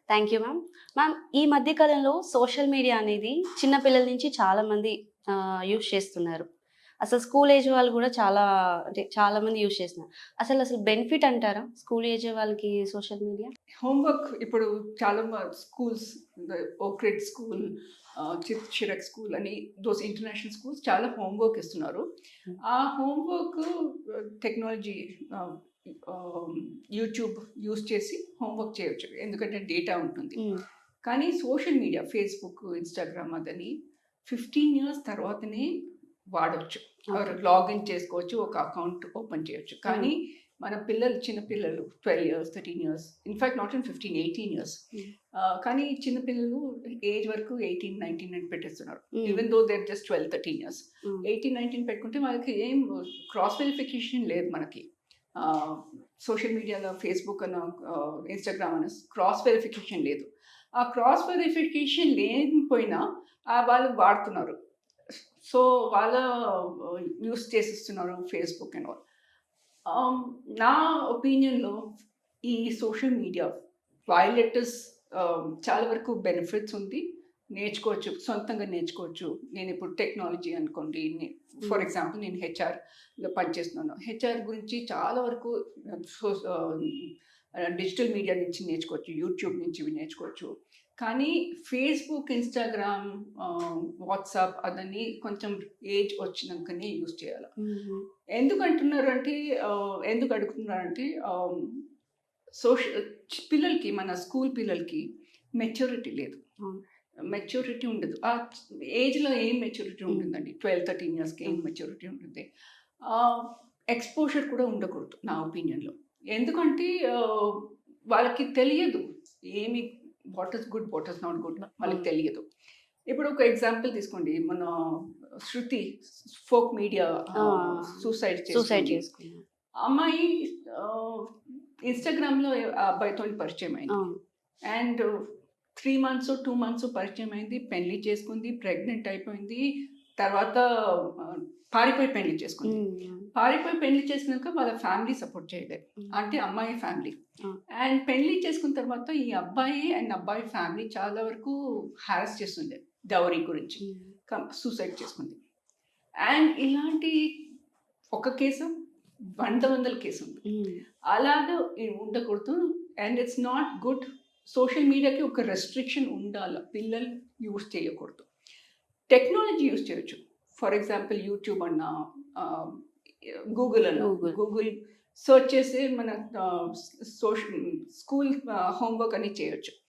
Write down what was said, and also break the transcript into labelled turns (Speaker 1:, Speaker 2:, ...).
Speaker 1: Thank you ma'am. Ma'am, ఈ మధ్య కాలంలో సోషల్ మీడియా అనేది చిన్న పిల్లల నుంచి చాలామంది యూజ్ చేస్తున్నారు. అసలు స్కూల్ ఏజ్ వాళ్ళు గూడా చాలామంది యూజ్ చేస్తున్నారు. అసలు బెనిఫిట్ అంటారా? స్కూల్ ఏజ్ వాళ్ళకి సోషల్ మీడియా?
Speaker 2: హోంవర్క్ ఇప్పుడు చాలా స్కూల్స్ ఓక్ రిడ్జ్ స్కూల్, చిరక్ స్కూల్ అని ఇంటర్నేషనల్ స్కూల్స్ చాలా హోంవర్క్ ఇస్తున్నారు.
Speaker 1: హ్మ్.
Speaker 2: ఆ హోంవర్క్ టెక్నాలజీ యూట్యూబ్ యూస్ చేసి హోంవర్క్ చేయొచ్చు. ఎందుకంటే డేటా ఉంటుంది.
Speaker 1: హ్మ్.
Speaker 2: కానీ సోషల్ మీడియా ఫేస్‌బుక్, ఇన్‌స్టాగ్రామ్ అదని 15 ఇయర్స్ తర్వాతనే వాడొచ్చు.
Speaker 1: ఓకే.
Speaker 2: లాగిన్ చేసుకోవచ్చు. ఒక అకౌంట్ ఓపెన్ చేయొచ్చు.
Speaker 1: హ్మ్.
Speaker 2: కానీ మన పిల్లలు చిన్న పిల్లలు 12 years, 13 years, in fact not in 15, 18 years.
Speaker 1: హ్మ్.
Speaker 2: కానీ చిన్న పిల్లలు ఏజ్ వరకు 18, 19 అని పెట్టేస్తున్నారు.
Speaker 1: Hmm.
Speaker 2: Even though they are just 12, 13 years.
Speaker 1: Hmm.
Speaker 2: 18, 19 పెట్టుకుంటే వాళ్ళకి ఏం క్రాస్ వెరిఫికేషన్ లేదు మనకి. సోషల్ మీడియాలో ఫేస్‌బుక్ అనో, ఇన్‌స్టాగ్రామ్ అనో క్రాస్ వెరిఫికేషన్ లేదు. ఆ క్రాస్ వెరిఫికేషన్ లేకపోయినా వాళ్ళు వాడుతున్నారు. సో, వాళ్ళ యూజ్ చేసేస్తున్నారు ఫేస్‌బుక్ అండ్ ఆల్. ఆహ్, నా ఒపీనియన్‌లో ఈ social media while it is చాలా వరకు బెనిఫిట్స్ ఉంది. నేర్చుకోవచ్చు. సొంతంగా నేర్చుకోవచ్చు. నేనిప్పుడు టెక్నాలజీ అనుకోండి. ఫర్
Speaker 1: హ్మ్.
Speaker 2: ఎగ్జాంపుల్ నేను హెచ్ఆర్‌లో పనిచేస్తున్నాను. హెచ్ఆర్ గురించి చాలా వరకు డిజిటల్ మీడియా నుంచి నేర్చుకోవచ్చు. యూట్యూబ్ నుంచి ఇవి నేర్చుకోవచ్చు. కానీ ఫేస్‌బుక్, ఇన్‌స్టాగ్రామ్, వాట్సాప్ అదని కొంచెం ఏజ్ వచ్చినంకనే యూజ్ చేయాల.
Speaker 1: హుహు.
Speaker 2: ఎందుకంటున్నారంటే ఎందుకు అడుగుతున్నారంటే పిల్లలకి మన స్కూల్ పిల్లలకి మెచ్యూరిటీ లేదు.
Speaker 1: అవును.
Speaker 2: మెచ్యూరిటీ ఉండదు. ఆ ఏజ్‌లో ఏం మెచ్యూరిటీ
Speaker 1: హ్మ్.
Speaker 2: ఉంటుందండి? 12, 13 ఇయర్స్‌కి ఏం
Speaker 1: హ్మ్.
Speaker 2: మెచ్యూరిటీ ఉంటుంది? ఆహ్, ఎక్స్‌పోజర్ కూడా ఉండకూడదు నా ఒపీనియన్‌లో. ఎందుకంటే వాళ్ళకి తెలియదు. ఏమి what is good, what is not good వాళ్ళకి
Speaker 1: అవును.
Speaker 2: తెలియదు. ఇప్పుడు ఒక ఎగ్జాంపుల్ తీసుకోండి. మన 'శృతి' ఫోక్ మీడియా
Speaker 1: ఆ!
Speaker 2: సూసైడ్
Speaker 1: సూసైడ్
Speaker 2: చేసుకుంది.
Speaker 1: చేసుకున్నారు.
Speaker 2: అమ్మాయి ఆహ్, ఇన్‌స్టాగ్రామ్‌లో ఆ అబ్బాయితోని పరిచయమైంది.
Speaker 1: అవును.
Speaker 2: అండ్ 3 మంత్సో, 2 మంత్సో పరిచయమైంది. పెళ్లి చేసుకుంది. ప్రెగ్నెంట్ అయిపోయింది. తర్వాత ఆహ్, పారిపోయి పెళ్లి చేసుకుంది.
Speaker 1: హ్మ్. హ్మ్.
Speaker 2: పారిపోయి పెళ్లి చేసుకున్నాక వాళ్ళ ఫ్యామిలీ సపోర్ట్ చేయలేదు.
Speaker 1: హ్మ్.
Speaker 2: అంటే అమ్మాయి ఫ్యామిలీ.
Speaker 1: ఆ!
Speaker 2: అండ్ పెళ్లి చేసుకున్న తర్వాత ఈ అబ్బాయి అండ్ అబ్బాయి ఫ్యామిలీ చాలా వరకు హారాస్ చేస్తుండే డౌరీ గురించి.
Speaker 1: హ్మ్.
Speaker 2: సూసైడ్ చేసుకుంది. అండ్ ఇలాంటి ఒక కేసు, వందల కేసుంది.
Speaker 1: హ్మ్.
Speaker 2: అలాగా ఉండకూడదు. And it's not good. Social మీడియాకి ఒక రెస్ట్రిక్షన్ ఉండాల. పిల్లలు యూజ్ చేయకూడదు. టెక్నాలజీ యూజ్ చేయొచ్చు. ఫర్ ఎగ్జాంపుల్ యూట్యూబ్ అన్నా, ఆహ్, గూగుల్ అన్నా.
Speaker 1: గూగుల్.
Speaker 2: గూగుల్ సెర్చ్ చేసి మన ఆహ్, సోషల్ స్కూల్ హోంవర్క్ అని చేయొచ్చు.